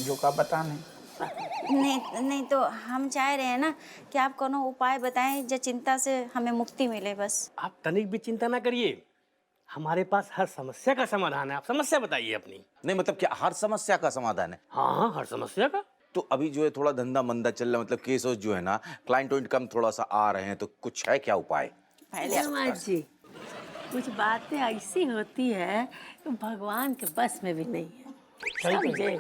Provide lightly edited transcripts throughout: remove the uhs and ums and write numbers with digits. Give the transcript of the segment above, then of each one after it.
जो का बताने। नहीं नहीं, तो हम चाह रहे हैं ना कि आप कोनो उपाय बताएं जो चिंता से हमें मुक्ति मिले बस। आप तनिक भी चिंता ना करिए, हमारे पास हर समस्या का समाधान है। आप समस्या बताइए अपनी। नहीं मतलब क्या हर समस्या का समाधान है? हाँ हाँ, हर समस्या का। तो अभी जो है थोड़ा धंधा मंदा चल रहा है, मतलब केस जो है ना, क्लाइंट वाइंट कम थोड़ा सा आ रहे हैं, तो कुछ है क्या उपाय? पहले जमात जी, कुछ बातें ऐसी होती है कि भगवान के बस में भी नहीं है, समझे?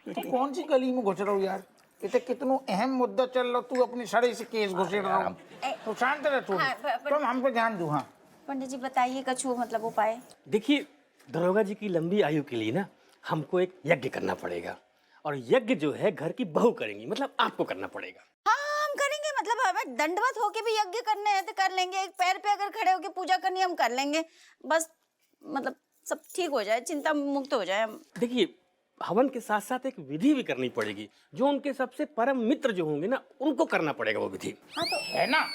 तू कौन सी गली में घुस रहा हो यार? इतने कितनो अहम मुद्दा चल रहा, तू अपनी सड़े से केस घुसेड़ रहा हो। तो शांत रह तू। तुम हम पे ध्यान दो। हाँ पंडित जी बताइए कछु मतलब उपाय। देखिए, दरोगा जी की लंबी आयु के लिए ना हमको एक यज्ञ करना पड़ेगा, और यज्ञ जो है घर की बहू करेंगी, मतलब आपको करना पड़ेगा। हाँ हम करेंगे, मतलब हमें दंडवत होके भी यज्ञ करने हैं तो कर लेंगे, एक पैर पे अगर खड़े होके पूजा करनी हम कर लेंगे, बस मतलब सब ठीक हो जाए, चिंता मुक्त हो जाए हम। देखिए, हवन के साथ साथ एक विधि भी करनी पड़ेगी, जो उनके सबसे परम मित्र जो होंगे ना उनको करना पड़ेगा वो विधि। हाँ तो है ना।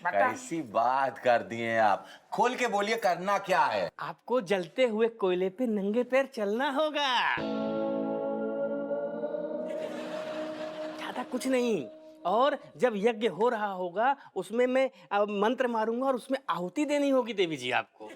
कैसी बात कर दिए आप, खोल के बोलिए करना क्या है? आपको जलते हुए कोयले पे नंगे पैर चलना होगा, ज्यादा कुछ नहीं। और जब यज्ञ हो रहा होगा उसमें मैं मंत्र मारूंगा और उसमें आहुति देनी होगी देवी जी आपको,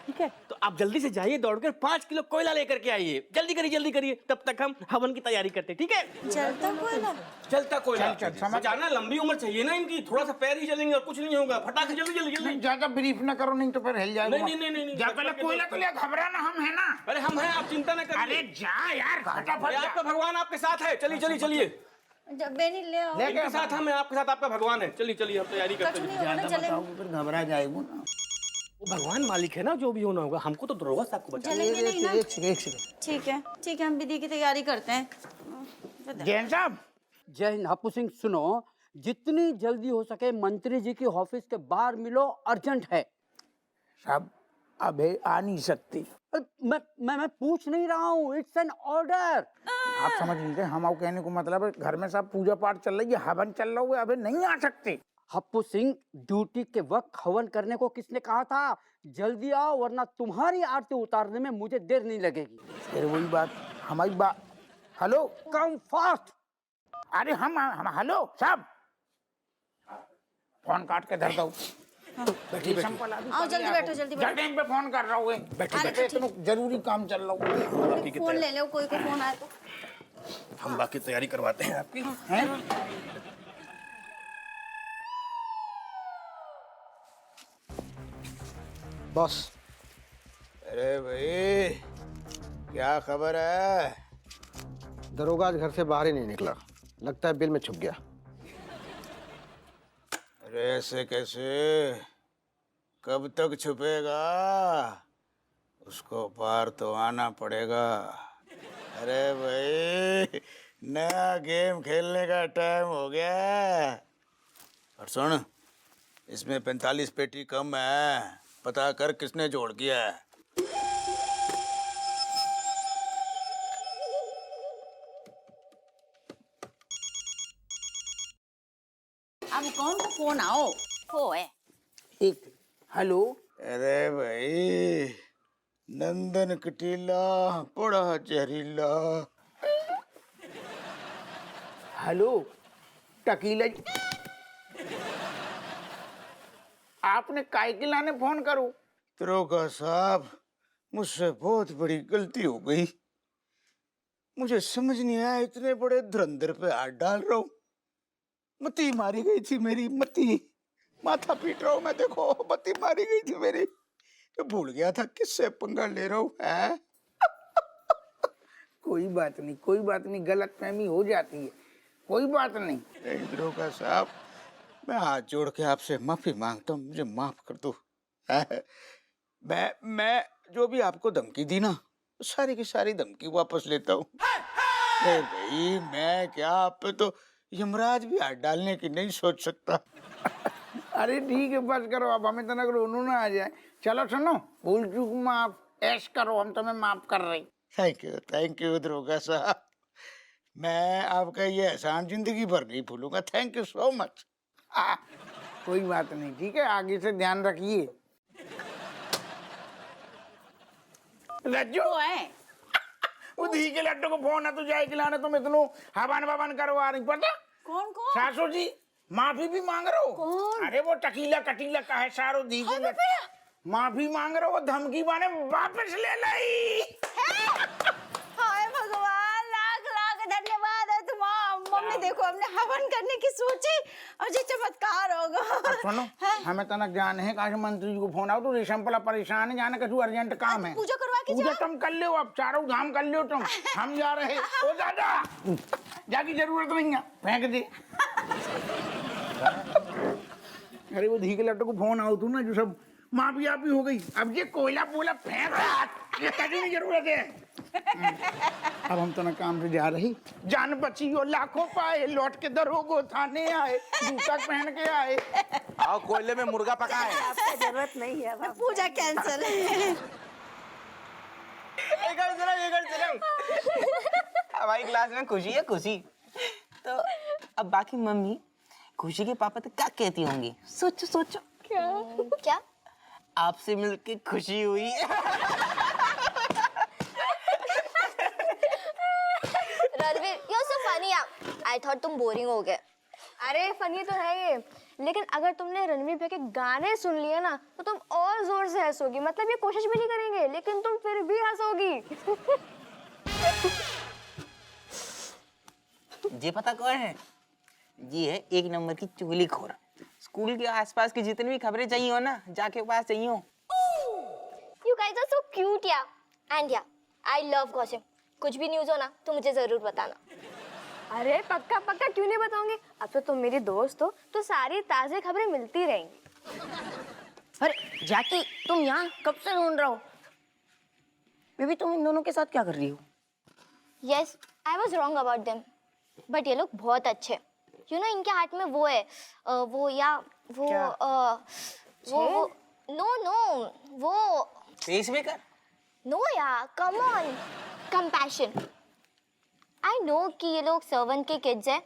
ठीक है? तो आप जल्दी से जाइए, दौड़कर 5 किलो कोयला लेकर के आइए। जल्दी करिए, तब तक हम हवन की तैयारी करते, ठीक है? जलता कोयला। चलता कोयला। चल समझ जाना, लंबी उम्र चाहिए ना इनकी, थोड़ा सा पैर ही चलेंगे और कुछ नहीं होगा। फटाक से जल्दी। ज्यादा ब्रीफ ना करो, नहीं तो फिर हिल जाएगा। नहीं। जा पहले कोयला तो ले, घबराना हम है ना। अरे हम हैं, आप चिंता ना करिए। अरे जा यार फटाफट जा। आपका भगवान आपके साथ है। चलिए। जब बेनी ले आओ। इनके साथ हम हैं, आपके साथ आपका भगवान है। चलिए हम तैयारी करते कछु नहीं हैं। होगा ना, ज्यादा जलेंगे। बताओगे फिर घबरा जाएगा ना। वो भगवान मालिक है ना, जो भी होना होगा। हमको तो दरोगा साहब को बचा। जलेंगे नहीं ना। एक सेकंड। ठीक है हम विधि की तैयारी करते हैं। जैन साहब, जय हिंद। हप्पू सिंह सुनो, जितनी जल्दी हो सके मंत्री जी की ऑफिस के बाहर मिलो, अर्जेंट है। साहब अबे आ नहीं सकती। अरे, मैं पूछ नहीं रहा हूँ, इट्स एन ऑर्डर। आप समझ नहीं रहे, हम कहने को मतलब है घर में सब पूजा पाठ चल रही है, हवन चल रहा है, अबे नहीं आ सकते। हप्पू सिंह, ड्यूटी के वक्त हवन करने को किसने कहा था? जल्दी आओ वरना तुम्हारी आरती उतारने में मुझे देर नहीं लगेगी। फिर वही बात, हमारी बात। Hello come fast. अरे हम हेलो साहब, फोन काट के धर दो। बैठी आओ जल्दी बैठो। टाइम पे फोन कर रहा हूँ। बैठे इतना जरूरी काम चल रहा है। फोन ले लो, कोई को फोन आए तो। हम बाकी तैयारी करवाते हैं आपकी। हैं? बॉस, अरे भाई क्या खबर है? दरोगा आज घर से बाहर ही नहीं निकला, लगता है बिल में छुप गया। अरे ऐसे कैसे, कब तक छुपेगा? उसको बाहर तो आना पड़ेगा। अरे भाई नया गेम खेलने का टाइम हो गया। और सुन, इसमें 45 पेटी कम है, पता कर किसने जोड़ किया है। अब कौन को फोन आओ हो है? एक हेलो। अरे भाई नंदन कटीला बड़ा जहरीला। हेलो टकीला जी, आपने काय के लाने फोन करो? दरोगा साहब, मुझसे बहुत बड़ी गलती हो गई। मुझे समझ नहीं आया, इतने बड़े धुरंधर पे हाथ डाल रहा हूँ। मती मारी गई थी मेरी, मती माथा पीट रहा हूँ मैं, देखो मती मारी गई थी मेरी। तो भूल गया था किससे पंगा ले रहा हूँ। है कोई बात नहीं, गलत फहमी हो जाती है, कोई बात नहीं। दरोगा साहब, मैं हाथ जोड़ के आपसे माफी मांगता हूँ, मुझे माफ कर दो। मैं जो भी आपको धमकी दी ना, सारी की सारी धमकी वापस लेता हूँ। भाई मैं क्या, आप पे तो यमराज भी हाथ डालने की नहीं सोच सकता। अरे ठीक है, बस करो, अब हमें तो ना करो, उन्होंने आ जाए। चलो सुनो, भूल चूक माफ, ऐश करो, हम तुम्हें माफ कर रहे। थैंक यू दरोगा साहब, मैं आपका ये एहसान जिंदगी भर नहीं भूलूंगा। Thank you so much. कोई बात नहीं, ठीक है, आगे से ध्यान रखिए। रज्जू हो है? धी के लड्डू को फोन है, तू जाए खिलाने, तुम इतनू हवन बवन करवा रही, पता? कौन कौन? सासू जी माफी भी मांग रहे हो। कौन? अरे वो टकीला कटीला का है सारो धी के लड्डू, माफी मांग रहे हो, धमकी माने वापस ले लाई। हाय भगवान, लाख लाख धन्यवाद है तुम्हारा। मम्मी देखो, हमने हवन करने की सोची और ये चमत्कार होगा। सुनो, हमें तनक जाने है, काश मंत्री जी को फोन आओ तो रेशम पला परेशान है, जाने का अर्जेंट काम है। पूजा करवा के पूजा जाओ। तुम कर लो, अब चारों धाम कर लो तुम, हम जा रहे। ओ दादा, जाकी जरूरत नहीं है, फेंक दे। अरे वो धी के लड्डू को फोन आओ तू ना, जो सब माफी आपी हो गई, अब ये कोयला पोला फेंक, ये कभी नहीं जरूरत है। अब हम तो ना काम से जा रही, जान बची हो लाखों पाए, लौट के दरोगो थाने आए, जूता पहन के आए। आओ कोयले में मुर्गा पकाए। आपका जरूरत नहीं है बाबा। पूजा कैंसिल। हमारी क्लास में खुशी है, खुशी। तो अब बाकी मम्मी खुशी के पापा तो क्या कहती होंगी? सोचो सोचो। क्या? आपसे मिलके खुशी हुई। रणवीर, you're so funny यार। I thought तुम बोरिंग हो गए। अरे फनी तो है ये, लेकिन अगर तुमने रणवीर भैया के गाने सुन लिए ना तो तुम और जोर से हंसोगी। मतलब ये कोशिश भी नहीं करेंगे लेकिन तुम फिर भी हंसोगी। ये पता कौन है? ये है एक नंबर की चुगलीखोर। स्कूल के आसपास की जितनी भी खबरें चाहिए हो ना, जाके पास चाहिए हो। You guys are so cute यार। And yeah, I love gossip। कुछ भी न्यूज़ हो ना तो मुझे जरूर बताना। अरे पक्का पक्का, क्यों नहीं बताऊंगी? अब तो तुम मेरी दोस्त हो तो सारी ताज़ी खबरें मिलती रहेंगी। अरे जैकी, तुम यहाँ कब से ढूंढ रहे हो? बेबी तुम इन दोनों के साथ क्या कर रही हो? Yes, I was wrong about them। But ये लोग बहुत अच्छे। You know, इनके हाथ में वो है, वो नो वो पेश में कर। नो यार, come on, compassion. I know कि ये लोग सर्वेंट के किड्स हैं,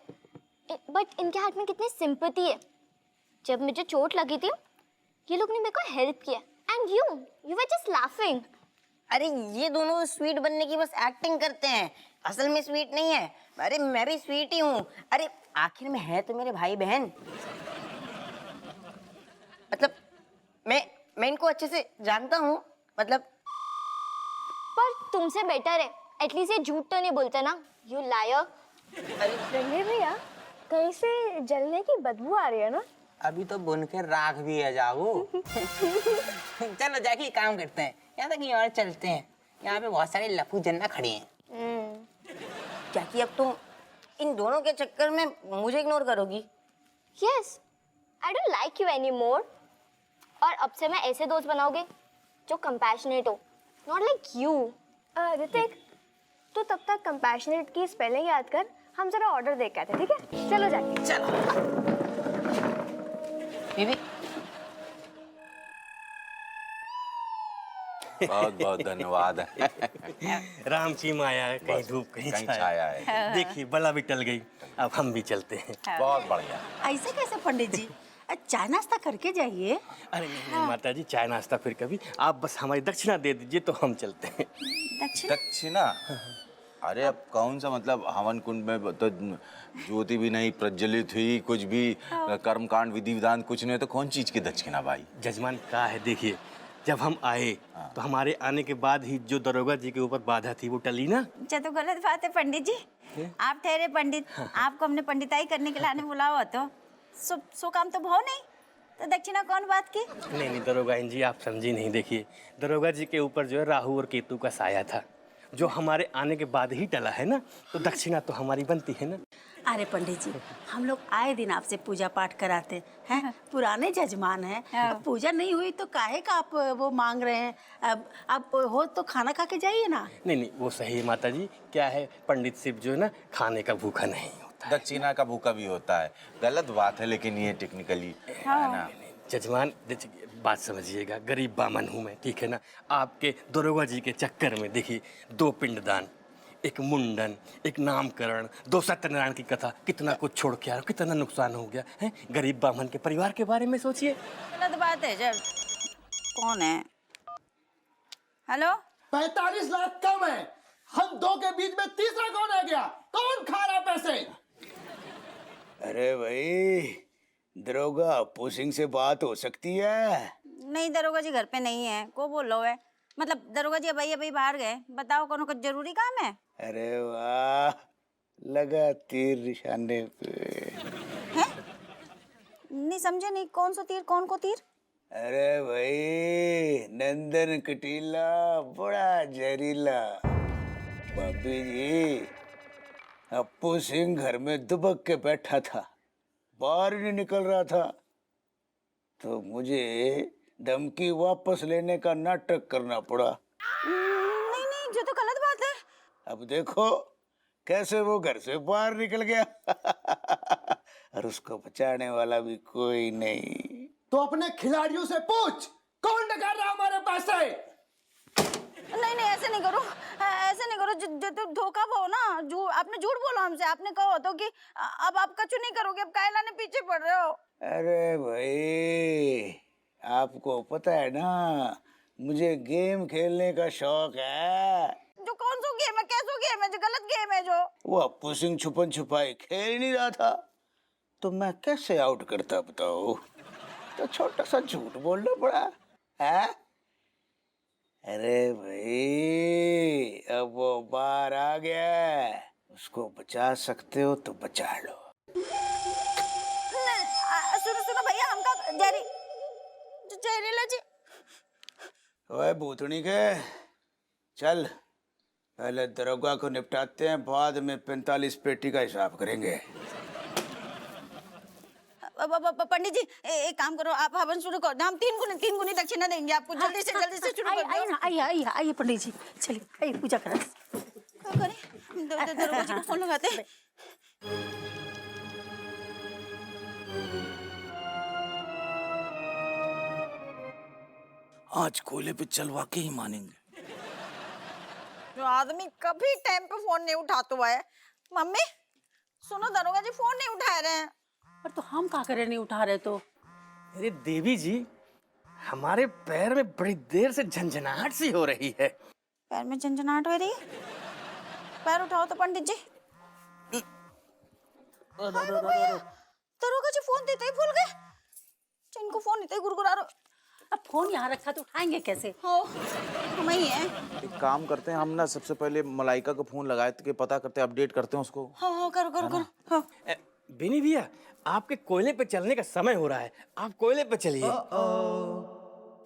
बट इनके हाथ में कितनी सिंपैथी है। जब मुझे चोट लगी थी ये लोग ने मेरे को हेल्प किया। And you were just laughing. अरे ये दोनों स्वीट बनने की बस एक्टिंग करते हैं, असल में स्वीट नहीं है। अरे मैं भी स्वीट ही हूँ। अरे आखिर में है तो मेरे भाई बहन। मतलब मैं इनको अच्छे से जानता हूँ, मतलब। पर तुमसे बेटर है, एटलीस्ट ये झूठ तो नहीं बोलते ना। You lawyer. रणवीर भैया, कहीं से जलने की बदबू आ रही है ना? अभी तो बुन के राख भी है जागो। चलो जाके काम करते हैं, यहाँ तक कहीं और चलते हैं। यहाँ पे बहुत सारे लफू जन्ना खड़े हैं। जैकी अब तुम इन दोनों के चक्कर में मुझे इग्नोर करोगी? Yes, I don't like you any more. और अब से मैं ऐसे दोस्त बनाओगे जो कंपैशनेट हो, नॉट लाइक यू। ऋतिक, तो तब तक कंपैशनेट की स्पेलिंग याद कर, हम जरा ऑर्डर दे के आते, ठीक है? चलो जाके। चलो बेबी बहुत बहुत धन्यवाद। राम की माया, कहीं धूप कहीं छाया है। देखिए बला भी टल गई, अब हम भी चलते हैं। बहुत बढ़िया। ऐसे कैसे पंडित जी? चाय नाश्ता करके जाइए। अरे नहीं माता जी, चाय नाश्ता फिर कभी, आप बस हमारी दक्षिणा दे दीजिए तो हम चलते हैं। दक्षिणा? अरे अब कौन सा, मतलब हवन कुंड में तो ज्योति भी नहीं प्रज्वलित हुई, कुछ भी कर्मकांड विधि विधान कुछ नहीं, तो कौन चीज की दक्षिणा भाई? जजमान का है, देखिए जब हम आए तो हमारे आने के बाद ही जो दरोगा जी के ऊपर बाधा थी वो टली ना। अच्छा तो गलत बात है पंडित जी। आप ठहरे पंडित, आपको हमने पंडिताई करने के लिए बुलाया हो तो सो काम तो भाव नहीं, तो दक्षिणा कौन बात की? नहीं दरोगा जी, आप समझी नहीं। देखिए दरोगा जी के ऊपर जो है राहु और केतु का साया था, जो हमारे आने के बाद ही टला है ना, तो दक्षिणा तो हमारी बनती है ना। अरे पंडित जी, हम लोग आए दिन आपसे पूजा पाठ कराते हैं, पुराने जजमान हैं। पूजा नहीं हुई तो काहे का आप वो मांग रहे हैं? अब आप हो तो खाना खा के जाइए ना। नहीं वो सही है माता जी, क्या है पंडित शिव जो है ना खाने का भूखा नहीं होता। दक्षिणा का भूखा भी होता है, गलत बात है, लेकिन ये टेक्निकली है ना। जजमान बात समझिएगा, गरीब बामन हूँ मैं, ठीक है ना। आपके दरोगा जी के चक्कर में देखिए 2 पिंडदान, एक मुंडन, एक नामकरण, 2 सत्यनारायण की कथा, कितना कुछ छोड़ के आ रहा, कितना नुकसान हो गया है। गरीब बामन के परिवार के बारे में सोचिए। गलत बात है। जब कौन है? हेलो, 45 लाख कम है, हम दो के बीच में तीसरा कौन आ गया? कौन खा रहा पैसे? अरे भाई, दरोगा अप्पू सिंह से बात हो सकती है? नहीं दरोगा जी घर पे नहीं है, को बोल लो है। मतलब दरोगा जी अभी बाहर गए, बताओ कौन का जरूरी काम है? अरे वाह, लगा तीर निशाने पे। हैं? नहीं समझे, नहीं कौन सा तीर, कौन को तीर? अरे भाई, नंदन कटीला बड़ा जहरीला। भाभी जी, अप्पू सिंह घर में दुबक के बैठा था, बाहर नहीं निकल रहा था, तो मुझे धमकी वापस लेने का नाटक करना पड़ा। नहीं नहीं, जो तो गलत बात है। अब देखो कैसे वो घर से बाहर निकल गया और उसको बचाने वाला भी कोई नहीं। तो अपने खिलाड़ियों से पूछ, कौन डकार रहा हमारे पैसे? नहीं नहीं, ऐसे नहीं करो, ऐसे नहीं करो। जो तुम धोखा पाओ ना, आपने झूठ बोला हमसे। आपने कहा तो कि अब आप कछु नहीं करोगे, अब काहे लाने पीछे पड़ रहे हो? अरे भाई, आपको पता है ना, मुझे गेम खेलने का शौक है। जो कौन सा गेम है, कैसा गेम है, जो गलत गेम है जो? वो अप्पू सिंह छुपन छुपाई खेल नहीं रहा था, तो मैं कैसे आउट करता बताओ? तो छोटा सा झूठ बोलना पड़ा है। अरे भाई, अब वो बाहर आ गया, उसको बचा सकते हो तो बचा लो। सुनो सुनो भैया, हमका जहरीला जी। ओए भूतनी के, चल पहले दरोगा को निपटाते हैं, बाद में 45 पेटी का हिसाब करेंगे। पंडित जी एक काम करो, आप हवन शुरू करो। हम 3 गुनी दक्षिणा देंगे आपको। जल्दी से शुरू कर आइए ना, आइए आइए पंडित जी, चलिए आइए पूजा करें। क्या करें? दरोगा जी को फोन लगाते हैं। आज कोयले पे चलवा के ही मानेंगे। जो आदमी कभी टाइम पे फोन नहीं उठाता हुआ है। मम्मी सुनो, दरोगा जी फोन नहीं उठा रहे हैं। पर तो हम क्या करें, नहीं उठा रहे तो? अरे देवी जी, हमारे पैर में बड़ी देर से झंझनाहट सी हो रही है। पैर में झंझनाहट हो रही है? पैर उठाओ तो पंडित जी। दरोगा जी फोन देते ही भूल गए। इनको फोन देते ही गुरगुरा रहे। अब फोन यहाँ रखा तो उठाएंगे कैसे? हो हम ही है। एक काम करते हैं हम ना, सबसे पहले मलाइका को फोन लगाए के पता करते हैं, अपडेट करते हैं उसको। हाँ करो करो करो। हाँ। बिनी भैया, आपके कोयले पे चलने का समय हो रहा है, आप कोयले पे चलिए।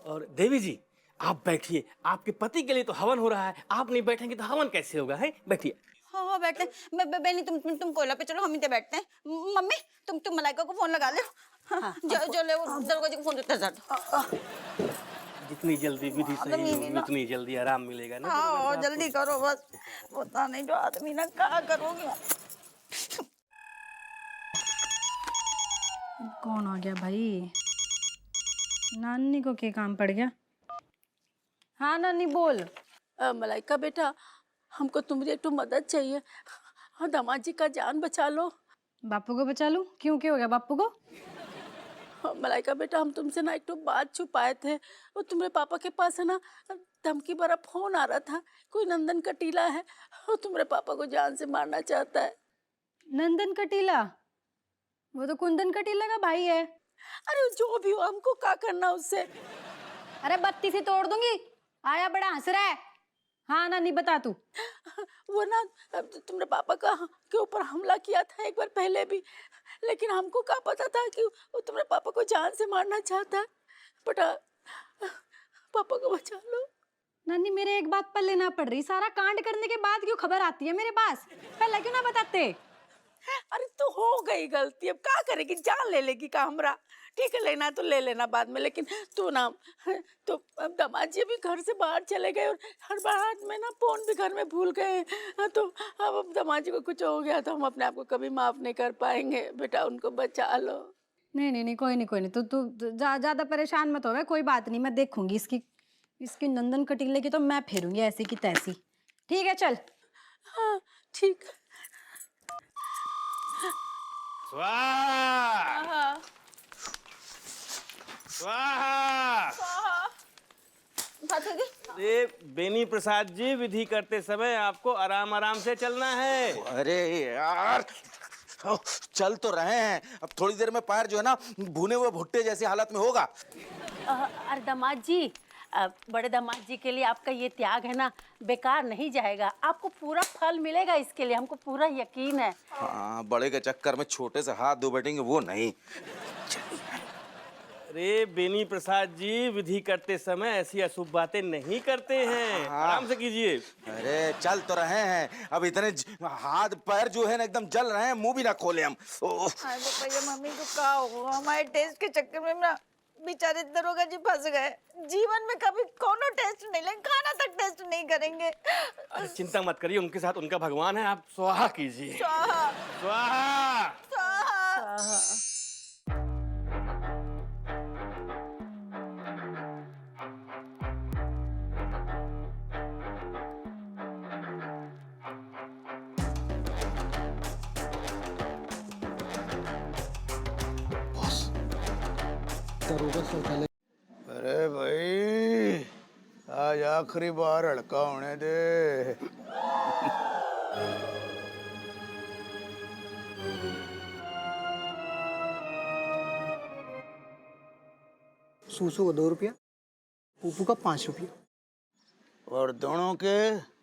और देवी जी आप बैठिए, आपके पति के लिए तो हवन हो रहा है, आप नहीं बैठेंगे तो हवन कैसे होगा? है बैठिए। हाँ बैठते हैं। बेनी तुम कोयला पे चलो, हम इधर बैठते हैं। मम्मी तुम मलाइका को फोन लगा लो। हाँ, जो ले वो दरोगा जी को फोन देते हैं। जितनी जल्दी विधि सही होगी उतनी जल्दी आराम मिलेगा ना। हाँ जल्दी करो बस। पता नहीं जो आदमी ना क्या करोगे। कौन आ गया भाई? नानी को क्या काम पड़ गया? हाँ नानी बोल। मलाइका बेटा, हमको तुम्हारी एक तो मदद चाहिए। हाँ, दामाद जी का जान बचा लो। बापू को बचा लूं? क्यों, क्या हो गया बापू को? हाँ, मलाइका बेटा, हम तुमसे ना एक तो बात छुपाए थे। वो तुम्हारे पापा के पास है ना, धमकी भरा फोन आ रहा था। कोई नंदन कटीला है, वो तुम्हारे पापा को जान से मारना चाहता है। नंदन कटीला? वो तो कुंदन कटीला का भाई है। अरे जो भी हो, हमको क्या करना उससे? अरे बत्ती से तोड़ दूंगी। आया बड़ा हंस रहा है। हाँ नानी बता तू। वो ना तुम्हारे पापा का के ऊपर हमला किया था एक बार पहले भी, लेकिन हमको क्या पता था कि वो तुम्हारे पापा को जान से मारना चाहता है। बेटा पापा को बचा लो। नानी मेरे एक बात पर लेना पड़ रही, सारा कांड करने के बाद क्यों खबर आती है मेरे पास? पहले क्यों ना बताते? अरे तो हो गई गलती, अब क्या करेगी? जान ले लेगी का हमरा? ठीक है, लेना तो ले लेना बाद में, लेकिन तू ना तो अब दामाद जी भी घर से बाहर चले गए और हर बार में ना फोन भी घर में भूल गए। तो अब दामाद जी को कुछ हो गया तो हम अपने आप को कभी माफ नहीं कर पाएंगे। बेटा उनको बचा लो। नहीं नहीं नहीं, कोई नहीं कोई नहीं। तू ज्यादा परेशान मत हो, कोई बात नहीं, मैं देखूंगी इसकी नंदन कटीले की तो मैं फेरूंगी ऐसी की तैसी। ठीक है चल। हाँ ठीक। स्वाहा स्वाहा। बात होगी। अरे बेनी प्रसाद जी, विधि करते समय आपको आराम आराम से चलना है। अरे यार, चल तो रहे हैं, अब थोड़ी देर में पैर जो है ना भुने हुए भुट्टे जैसी हालत में होगा। अरे दामाद जी, बड़े दामाद जी के लिए आपका ये त्याग है ना बेकार नहीं जाएगा, आपको पूरा फल मिलेगा, इसके लिए हमको पूरा यकीन है। हाँ, बड़े के चक्कर में छोटे से हाथ धो बैठेंगे वो नहीं। अरे बेनी प्रसाद जी, विधि करते समय ऐसी अशुभ बातें नहीं करते हैं। आराम से कीजिए। अरे चल तो रहे हैं, अब इतने हाथ पैर जो है ना एकदम जल रहे हैं, मुंह भी ना खोले हम। हाय भैया, मम्मी को क्या हुआ? हमारे टेस्ट के चक्कर में ना बेचारे दरोगा जी फंस गए। जीवन में कभी कोनो टेस्ट नहीं लेंगे, खाना तक टेस्ट नहीं करेंगे। अरे चिंता मत करिए, उनके साथ उनका भगवान है, आप स्वाहा कीजिए। स्वाहा स्वाहा। स्वाहा। दरोगा शौचालय। अरे भाई, आज आखिरी बार हड़का होने दे। सूसू को 2 रुपया, पूपू का 5 रुपया। और दोनों के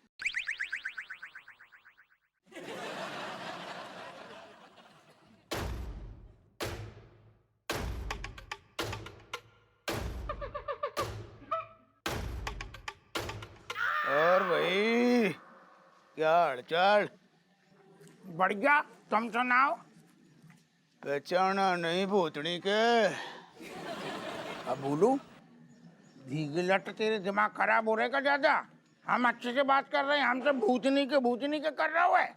और भाई क्या हालचाल? बढ़िया, तुम सुनाओ। पहचाना नहीं भूतनी के? अब बोलू, भीगी लट तेरे दिमाग खराब हो रहेगा ज्यादा। हम अच्छे से बात कर रहे हैं, हमसे भूतनी के कर रहा हुआ है।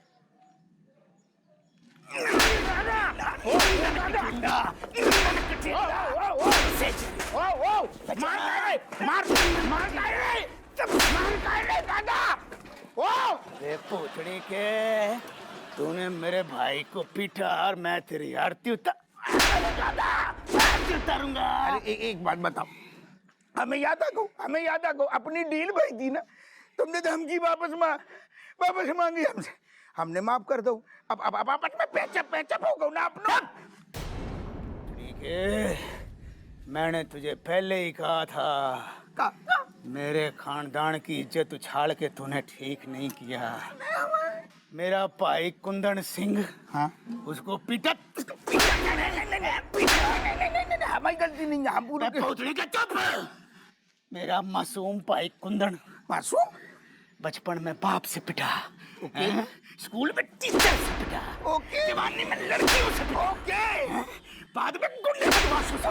अरे भूतनी के, तूने मेरे भाई को पीटा और मैं तेरी आरती उतारूंगा। अरे एक बात बताओ, हमें याद आको अपनी डील भाई थी ना, तुमने धमकी वापस मांगी हमसे, हमने माफ कर दो। अब आपस में पैचअप हो गो ना अपना। ठीक है, मैंने तुझे पहले ही कहा था, मेरे खानदान की इज्जत उछाल के तूने ठीक नहीं किया। मेरा भाई कुंदन सिंह, हाँ, उसको पीटा। हमारी गलती नहीं है, हम पूरे चुप। मेरा मासूम भाई कुंदन मासूम बचपन में बाप से पिटा, हैं? स्कूल में टीचर से पिटा, ओके, जवानी में लड़कियों से पिटा, ओके, बाद में गुंडे बदमाशों से।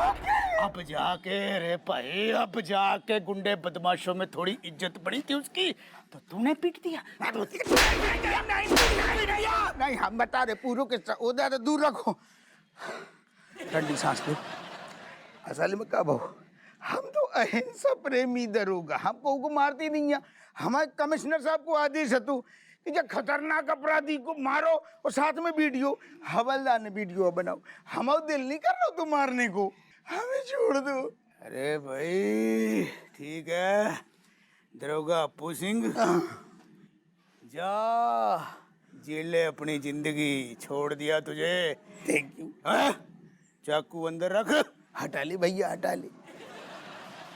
अब जाके रे भाई, अब जाके गुंडे बदमाशों में थोड़ी इज्जत बढ़ी थी उसकी, तो तूने पीट दिया। नहीं, हम बता रहे पूरा किस्सा, उधर दूर रखो, ठंडी सांस लो। असल में कब हो, हम तो अहिंसा प्रेमी दरोगा, हम को मारती नहीं है। हमारे कमिश्नर साहब को आदेश है तू कि जब खतरनाक अपराधी को मारो और साथ में वीडियो, हवलदार ने वीडियो बनाओ। हमारा दिल नहीं कर रहा तो मारने को, हमें छोड़ दो। अरे भाई ठीक है, दरोगा अप्पू सिंह, जा जी ले अपनी जिंदगी, छोड़ दिया तुझे। Thank you. चाकू अंदर रख। हटा ले भैया, हटा ले।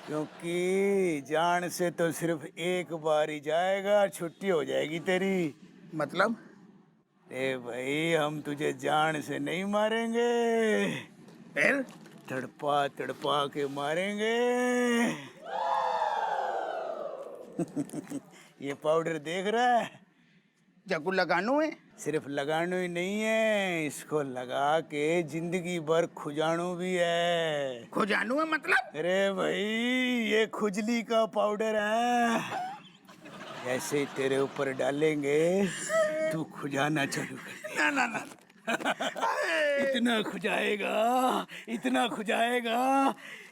क्योंकि जान से तो सिर्फ एक बार ही जाएगा, छुट्टी हो जाएगी तेरी। मतलब? ए भाई, हम तुझे जान से नहीं मारेंगे, फिर तड़पा तड़पा के मारेंगे। ये पाउडर देख रहा है? चाकू लगानो है? सिर्फ लगानो ही नहीं है, इसको लगा के जिंदगी भर खुजानो भी है। खुजानो है मतलब? अरे भाई, ये खुजली का पाउडर है। जैसे ही तेरे ऊपर डालेंगे तू खुजाना चालू कर। ना इतना खुजाएगा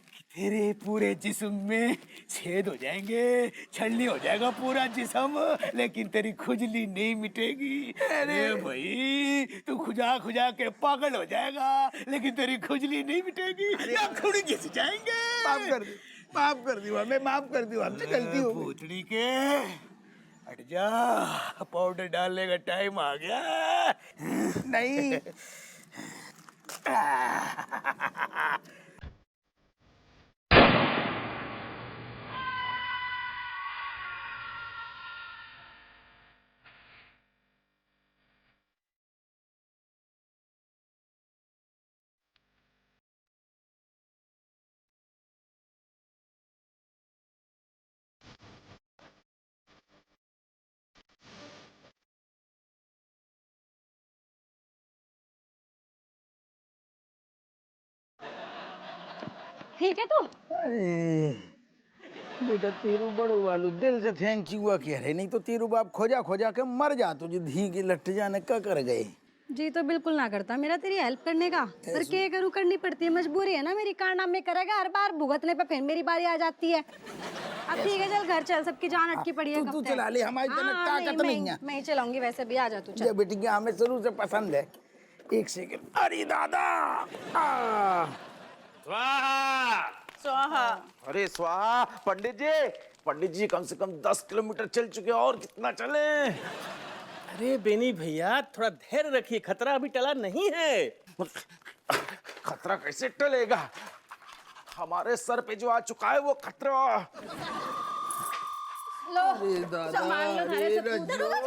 कि तेरे पूरे जिस्म में छेद हो जाएंगे, छलनी हो जाएगा पूरा जिस्म, लेकिन तेरी खुजली नहीं मिटेगी। अरे भाई, तू खुजा खुजा के पागल हो जाएगा, लेकिन तेरी खुजली नहीं मिटेगी। नाखून घिस जाएंगे। माफ कर दे। माफ कर दियो हमें, माफ कर दियो, हमसे गलती हो गई। पूतड़ी के हट जा, पाउडर डालने का टाइम आ गया। नहीं ठीक है तू? अरे बेटा तेरू बड़ो वालू दिल से थैंक यू कह रहे, नहीं तो तेरू बाप खोजा खोजा के मर जा, तुझे धी के लट जाने का कर गए। जी तो बिल्कुल ना करता, मेरा तेरी हेल्प करने का, पर क्या करूँ, करनी पड़ती है, मजबूरी है ना मेरी। कारनामे करेगा हर बार, भुगतने पे फिर मेरी बारी आ जाती है। अब ठीक है चल घर चल, सबकी जान अटकी पड़ी है। तू चला ले, हमारी तरह ताकत नहीं है। मैं ही चलाऊंगी वैसे भी, आ जा तू चल। बेटी हमें शुरू से पसंद है। एक सेकंड, अरे दादा स्वाहा। अरे स्वाहा। पंडित जी कम से कम 10 किलोमीटर चल चुके हैं, और कितना चले? अरे बेनी भैया थोड़ा धैर्य रखिए, खतरा अभी टला नहीं है। खतरा कैसे टलेगा? हमारे सर पे जो आ चुका है वो खतरा। लो सामान लो, थारे से उधर होगा जी।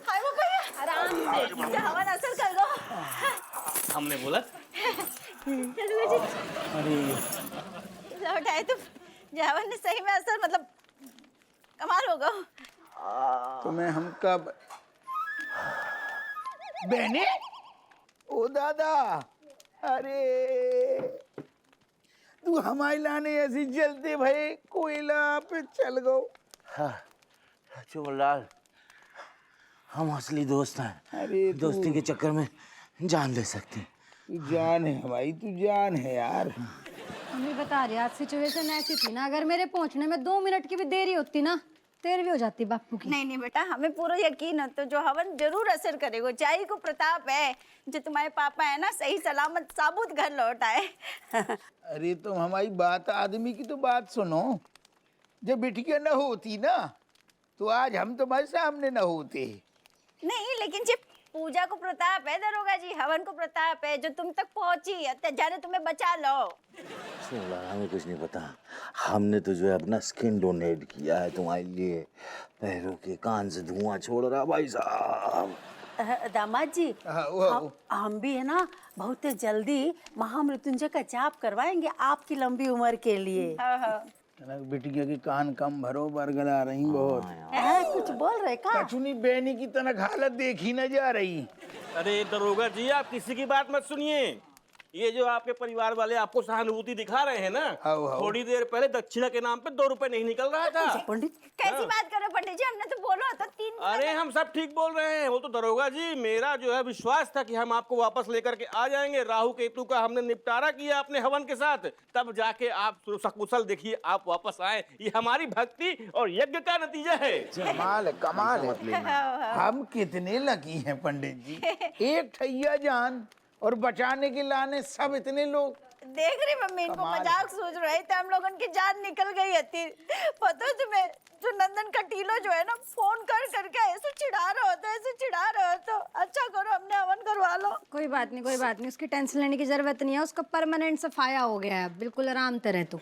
हाय वो भैया आराम से, इसे हवा असर कर दो। हमने बोला लौटाए तो जावन ने सही में असर, मतलब कमाल होगा। तुम्हें हम कब बहने? ओ दादा, अरे तू हमारे लाने ऐसी जलते भाई कोयला पे चल गो। हाँ, चुमलाल, हम असली दोस्त हैं। अरे दोस्ती के चक्कर में जान ले सकते हैं। तू जान है भाई, तू जान है यार। हमें बता रही आज सिचुएशन ऐसी थी ना, अगर मेरे पहुंचने में 2 मिनट की भी देरी होती ना, देर भी हो जाती बापू की। नहीं नहीं बेटा, हमें पूरा यकीन है, तो जो हवन जरूर असर करेगा। चाय को प्रताप है जो तुम्हारे पापा है ना, सही सलामत साबुत घर लौट आए। अरे तुम हमारी बात, आदमी की तो बात सुनो। जब बिटिया न होती ना, तो आज हम तुम्हारे सामने न होते। नहीं लेकिन जब पूजा को प्रताप है दरोगा जी, हवन को प्रताप है जो तुम तक पहुंची, जाने तुम्हें बचा लो। चुमलाल, हमें कुछ नहीं पता। हमने तो जो है अपना स्किन डोनेट किया है तुम्हारे लिए। पैरों के कान से धुआं छोड़ रहा भाई साहब। दामाद जी, हम भी है ना बहुत जल्दी महामृत्युंजय का जाप करवाएंगे आपकी लंबी उम्र के लिए। बिटिया की कान कम भरो, बरगला रही बहुत। कुछ बोल रहे का? कचुनी बेनी की तनक हालत देखी न जा रही। अरे दरोगा जी आप किसी की बात मत सुनिए। ये जो आपके परिवार वाले आपको सहानुभूति दिखा रहे हैं ना, थोड़ी देर पहले दक्षिणा के नाम पे 2 रुपए नहीं निकल रहा था। पंडित कैसी बात कर रहे हो पंडित जी, हमने तो बोला था 3। अरे हम सब ठीक बोल रहे हैं। वो तो दरोगा जी मेरा जो है विश्वास था कि हम आपको वापस लेकर के आ जाएंगे। राहु केतु का हमने निपटारा किया अपने हवन के साथ, तब जाके आप सकुशल देखिए आप वापस आए। ये हमारी भक्ति और यज्ञ का नतीजा है। कमाल कमाल है। हम कितने लकी हैं पंडित जी, एक ठैया जान और बचाने के लाने सब इतने लोग। देख रही मम्मी, इनको मजाक सोच रहे थे हम लोग, उनकी जान निकल गई थी। पता है तुम्हें, जो नंदन कटीलो जो है ना, फोन कर करके ऐसे चिढ़ा रहे होते, ऐसे चिढ़ा रहे होते। अच्छा करो हमने हवन करवा लो। कोई बात नहीं, कोई बात नहीं, उसकी टेंशन लेने की जरूरत नहीं है। उसका परमानेंट सफाया हो गया है, बिल्कुल आराम से रह तू।